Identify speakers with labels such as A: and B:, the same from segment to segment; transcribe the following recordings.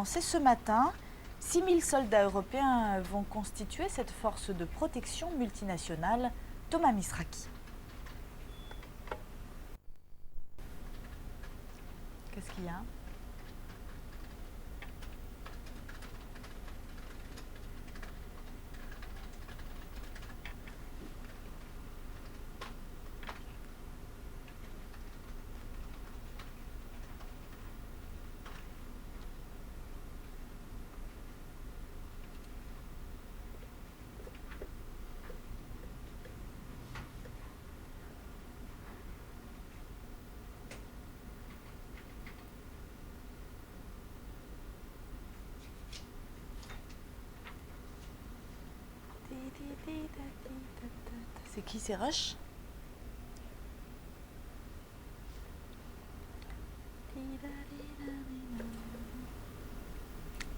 A: lancé ce matin. 6000 soldats européens vont constituer cette force de protection multinationale. Thomas Misraki. Qu'est-ce qu'il y a ? C'est qui, c'est Rush?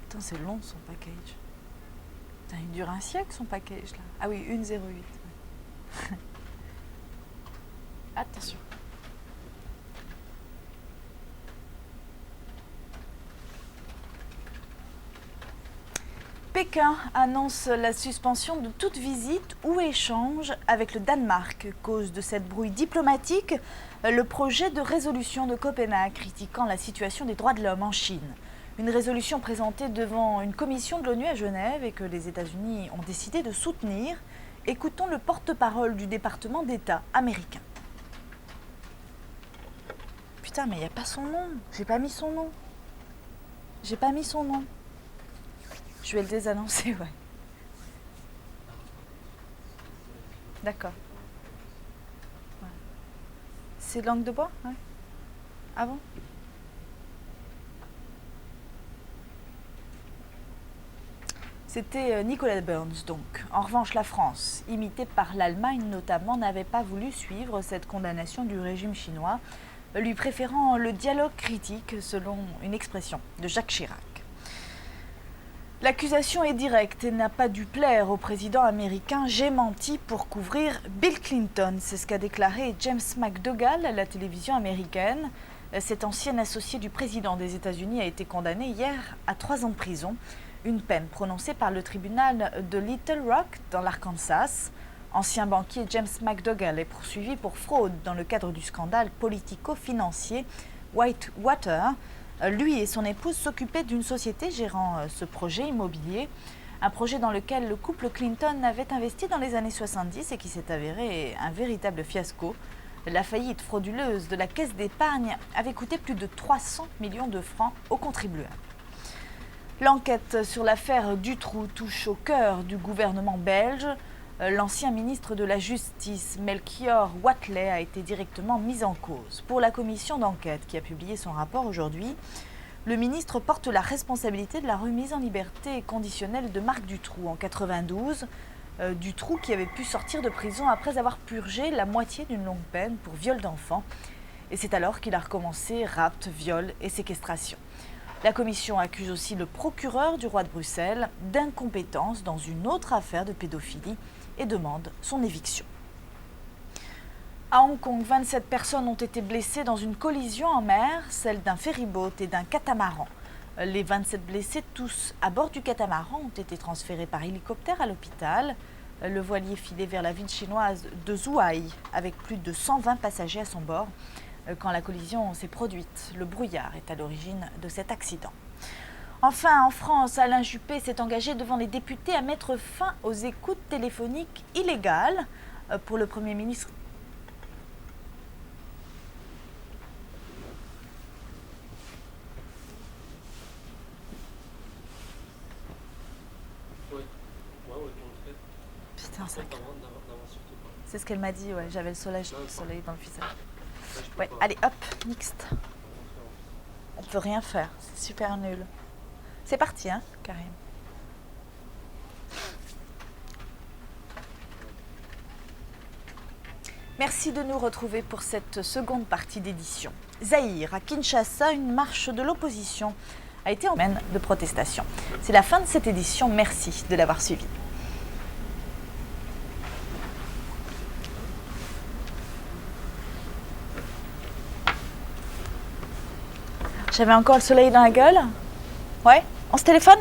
A: Attends, c'est long son package. Putain, il dure un siècle son package là. Ah oui, 1,08. Ouais. Attention. Pékin annonce la suspension de toute visite ou échange avec le Danemark. Cause de cette brouille diplomatique, le projet de résolution de Copenhague critiquant la situation des droits de l'homme en Chine. Une résolution présentée devant une commission de l'ONU à Genève et que les États-Unis ont décidé de soutenir. Écoutons le porte-parole du département d'État américain. Putain, mais il n'y a pas son nom. J'ai pas mis son nom. J'ai pas mis son nom. Je vais le désannoncer, ouais. D'accord. Ouais. C'est langue de bois, ouais. Ah bon? C'était Nicolas Burns, donc. En revanche, la France, imitée par l'Allemagne notamment, n'avait pas voulu suivre cette condamnation du régime chinois, lui préférant le dialogue critique, selon une expression de Jacques Chirac. L'accusation est directe et n'a pas dû plaire au président américain. J'ai menti pour couvrir Bill Clinton. C'est ce qu'a déclaré James McDougall à la télévision américaine. Cet ancien associé du président des États-Unis a été condamné hier à 3 ans de prison. Une peine prononcée par le tribunal de Little Rock dans l'Arkansas. Ancien banquier James McDougall est poursuivi pour fraude dans le cadre du scandale politico-financier Whitewater. Lui et son épouse s'occupaient d'une société gérant ce projet immobilier, un projet dans lequel le couple Clinton avait investi dans les années 70 et qui s'est avéré un véritable fiasco. La faillite frauduleuse de la caisse d'épargne avait coûté plus de 300 millions de francs aux contribuables. L'enquête sur l'affaire Dutroux touche au cœur du gouvernement belge. L'ancien ministre de la Justice, Melchior Wathelet, a été directement mis en cause. Pour la commission d'enquête qui a publié son rapport aujourd'hui, le ministre porte la responsabilité de la remise en liberté conditionnelle de Marc Dutroux en 1992. Dutroux qui avait pu sortir de prison après avoir purgé la moitié d'une longue peine pour viol d'enfant. Et c'est alors qu'il a recommencé rapt, viol et séquestration. La commission accuse aussi le procureur du roi de Bruxelles d'incompétence dans une autre affaire de pédophilie et demande son éviction. À Hong Kong, 27 personnes ont été blessées dans une collision en mer, celle d'un ferryboat et d'un catamaran. Les 27 blessés, tous à bord du catamaran, ont été transférés par hélicoptère à l'hôpital. Le voilier filait vers la ville chinoise de Zhuhai avec plus de 120 passagers à son bord. Quand la collision s'est produite, le brouillard est à l'origine de cet accident. Enfin, en France, Alain Juppé s'est engagé devant les députés à mettre fin aux écoutes téléphoniques illégales. Pour le Premier ministre, putain, c'est ce qu'elle m'a dit, ouais, j'avais le soleil dans le visage. Ouais, allez, hop, mixte. On peut rien faire, c'est super nul. C'est parti, hein, Karim. Merci de nous retrouver pour cette seconde partie d'édition. Zaïre, à Kinshasa, une marche de l'opposition a été en semaine de protestation. C'est la fin de cette édition, merci de l'avoir suivi. J'avais encore le soleil dans la gueule? Ouais. On se téléphone ?